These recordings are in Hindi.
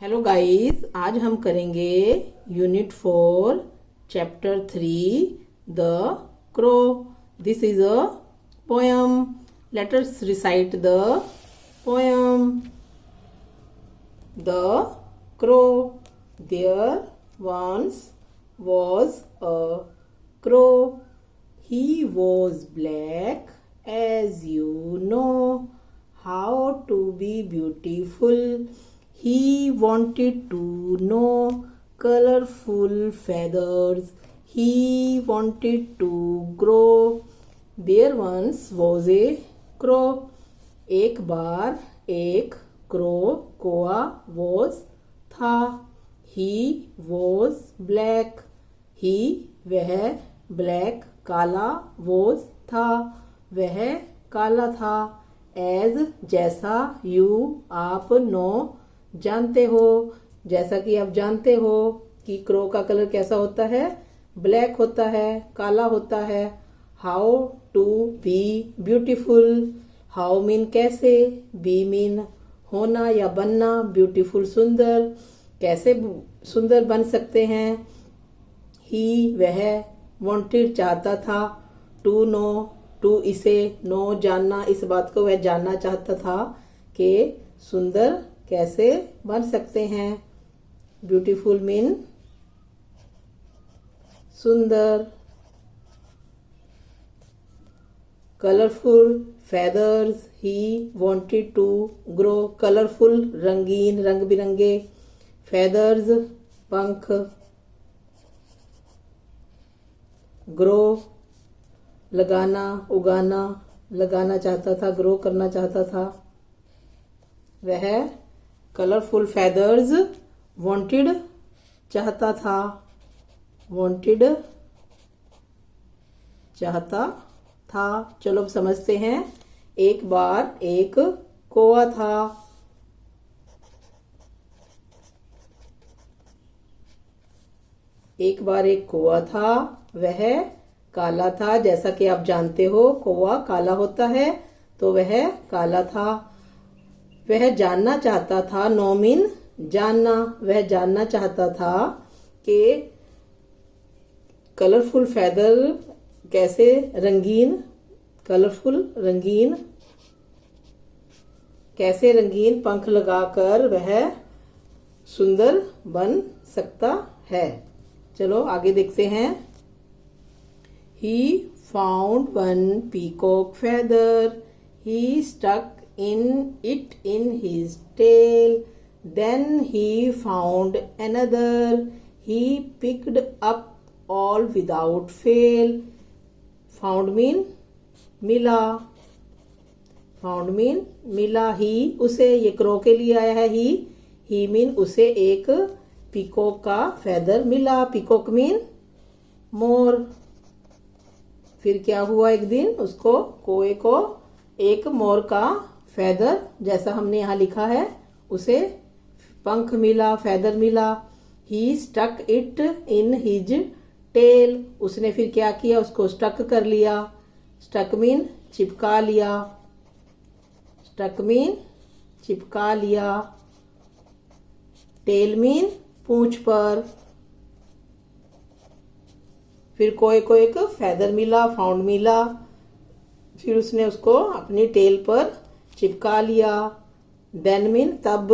हेलो गाइस, आज हम करेंगे unit 4 chapter 3 the crow. This is a poem. Let us recite the poem. The crow. There once was a crow. He was black, as you know how to be beautiful. He wanted to know colorful feathers. He wanted to grow. There once was a crow. एक बार एक क्रो कोआ was था. He was black. He वह ब्लैक काला was था वह काला था. As जैसा you आप नो जानते हो, जैसा कि आप जानते हो कि क्रो का कलर कैसा होता है, ब्लैक होता है, काला होता है. How to be beautiful. How mean कैसे, बी मीन होना या बनना, ब्यूटीफुल सुंदर. कैसे सुंदर बन सकते हैं. ही वह, वांटेड चाहता था, टू नो टू इसे, नो जानना, इस बात को वह जानना चाहता था कि सुंदर कैसे बन सकते हैं. ब्यूटीफुल मीन सुंदर. Colourful feathers. He wanted to grow. Colourful रंगीन रंग बिरंगे. फेदर्स पंख. ग्रो लगाना उगाना, लगाना चाहता था, ग्रो करना चाहता था. वह कलरफुल फेदर्स वांटेड चाहता था. वांटेड चाहता था. चलो अब समझते हैं. एक बार एक कौवा था. एक बार एक कौवा था. वह काला था. जैसा कि आप जानते हो कौवा काला होता है, तो वह काला था. वह जानना चाहता था, नो मीन जानना. वह जानना चाहता था कि कलरफुल फेदर कैसे रंगीन, कलरफुल रंगीन, कैसे रंगीन पंख लगाकर वह सुंदर बन सकता है. चलो आगे देखते हैं. He found one peacock feather. He stuck it in his tail. Then he found another. He picked up all without fail. Found mean मिला. Found mean मिला. He उसे, ये क्रो के लिए आया है. He mean उसे एक पीकॉक का फेदर मिला. पीकॉक मीन मोर. फिर क्या हुआ, एक दिन उसको कोए को एक मोर का फेदर, जैसा हमने यहाँ लिखा है, उसे पंख मिला, फेदर मिला. He stuck it in his tail. उसने फिर क्या किया, उसको स्टक कर लिया. स्टक मीन चिपका लिया. स्टक मीन चिपका लिया. टेल मीन पूंछ पर. फिर कोई को एक फेदर मिला, फाउंड मिला. फिर उसने उसको अपनी टेल पर चिपका लिया. देन मीन तब.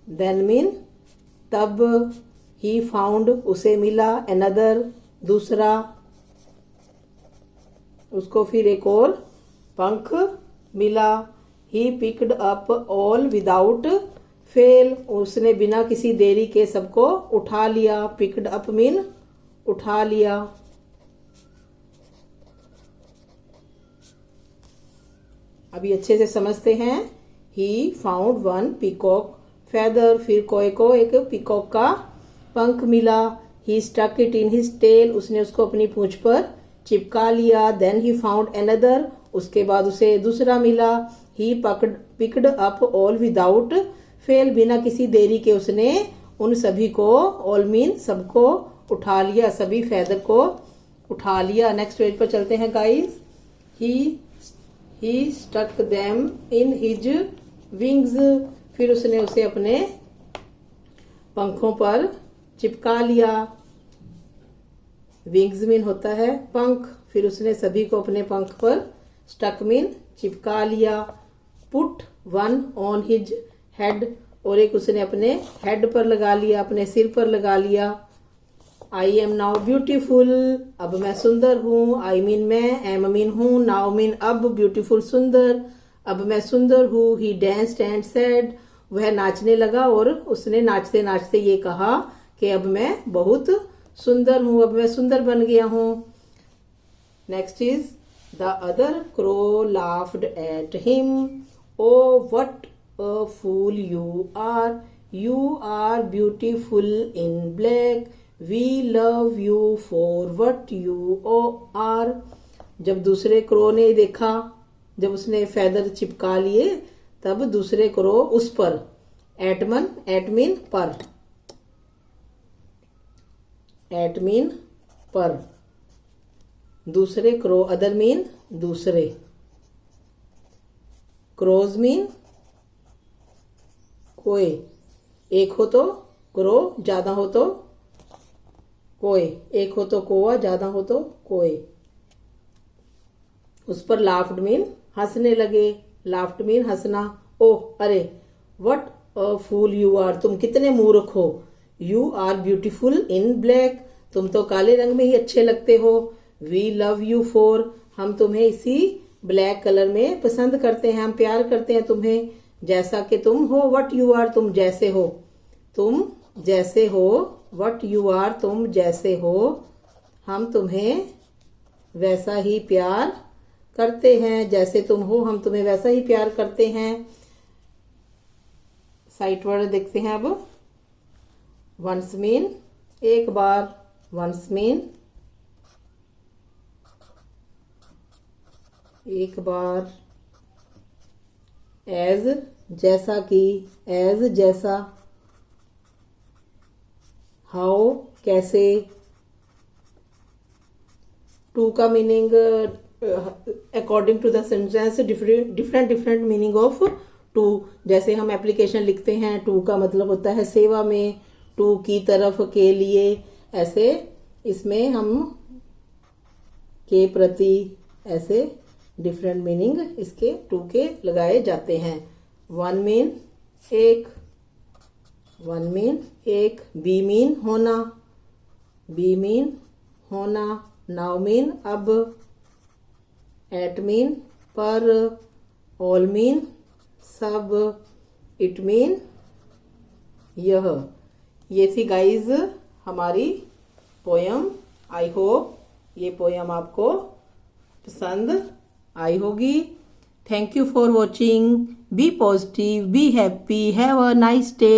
देन मीन तब. ही फाउंड उसे मिला. अनदर दूसरा. उसको फिर एक और पंख मिला. He picked up all without fail. उसने बिना किसी देरी के सबको उठा लिया. पिक्ड अप मीन उठा लिया. अभी अच्छे से समझते हैं. He found one peacock feather. फिर कोई को एक पीकॉक का पंख मिला. He stuck it in his tail. उसने उसको अपनी पूंछ पर चिपका लिया. Then he found another. उसके बाद उसे दूसरा मिला. He picked up all without fail. बिना किसी देरी के उसने उन सभी को, ऑल मीन सबको उठा लिया, सभी फेदर को उठा लिया. नेक्स्ट पेज पर चलते हैं guys. He stuck them in his wings. फिर उसने उसे अपने पंखों पर चिपका लिया। विंग्स मीन होता है पंख, फिर उसने सभी को अपने पंख पर स्टक मीन चिपका लिया। Put one on his head, और एक उसने अपने हेड पर लगा लिया, अपने सिर पर लगा लिया। आई एम नाउ ब्यूटीफुल, अब मैं सुंदर हूँ। आई मीन मैं, एम मीन हूँ, नाउ मीन अब, ब्यूटीफुल सुंदर, अब मैं सुंदर हूँ। ही डेंस्ड एंड सेड, वह नाचने लगा और उसने नाचते नाचते ये कहा कि अब मैं बहुत सुंदर हूँ, अब मैं सुंदर बन गया हूँ। Next is the other crow laughed at him, oh what a fool you are beautiful in black, we love you for what you are. जब दूसरे क्रो ने देखा, जब उसने फेदर चिपका लिए, तब दूसरे क्रो उस पर, एटमीन पर, एटमीन पर, दूसरे क्रो, अदर मीन दूसरे, क्रोज मीन कोई, एक हो तो क्रो, ज्यादा हो तो कोई, एक हो तो कोआ, ज्यादा हो तो कोई। उस पर लाफ्ड मीन हंसने लगे, लाफ्ड मीन हंसना। ओह अरे, what a fool you are, तुम कितने मूर्ख हो। You are beautiful in black, तुम तो काले रंग में ही अच्छे लगते हो। वी लव यू फॉर, हम तुम्हें इसी ब्लैक कलर में पसंद करते हैं, हम प्यार करते हैं तुम्हें, जैसा कि तुम हो। व्हाट यू आर, तुम जैसे हो, तुम जैसे हो। व्हाट यू आर, तुम जैसे हो, हम तुम्हें वैसा ही प्यार करते हैं, जैसे तुम हो हम तुम्हें वैसा ही प्यार करते हैं। साइट वर्ड देखते हैं अब। वंस मीन एक बार, वंस मीन एक बार। एज जैसा कि, एज जैसा। हाउ कैसे। टू का meaning according to the sentence different meaning of to. जैसे हम एप्लीकेशन लिखते हैं, टू का मतलब होता है सेवा में, टू की तरफ, के लिए, ऐसे इसमें हम के प्रति, ऐसे डिफरेंट मीनिंग इसके टू के लगाए जाते हैं। वन मीन एक, वन मीन एक। बी मीन होना, बी मीन होना। नाउ मीन अब। एट मीन पर। ऑल मीन सब। इट मीन यह। ये थी गाइज हमारी पोयम। आई होप ये पोयम आपको पसंद आई होगी। Thank you for watching. Be positive, be happy, have a nice day.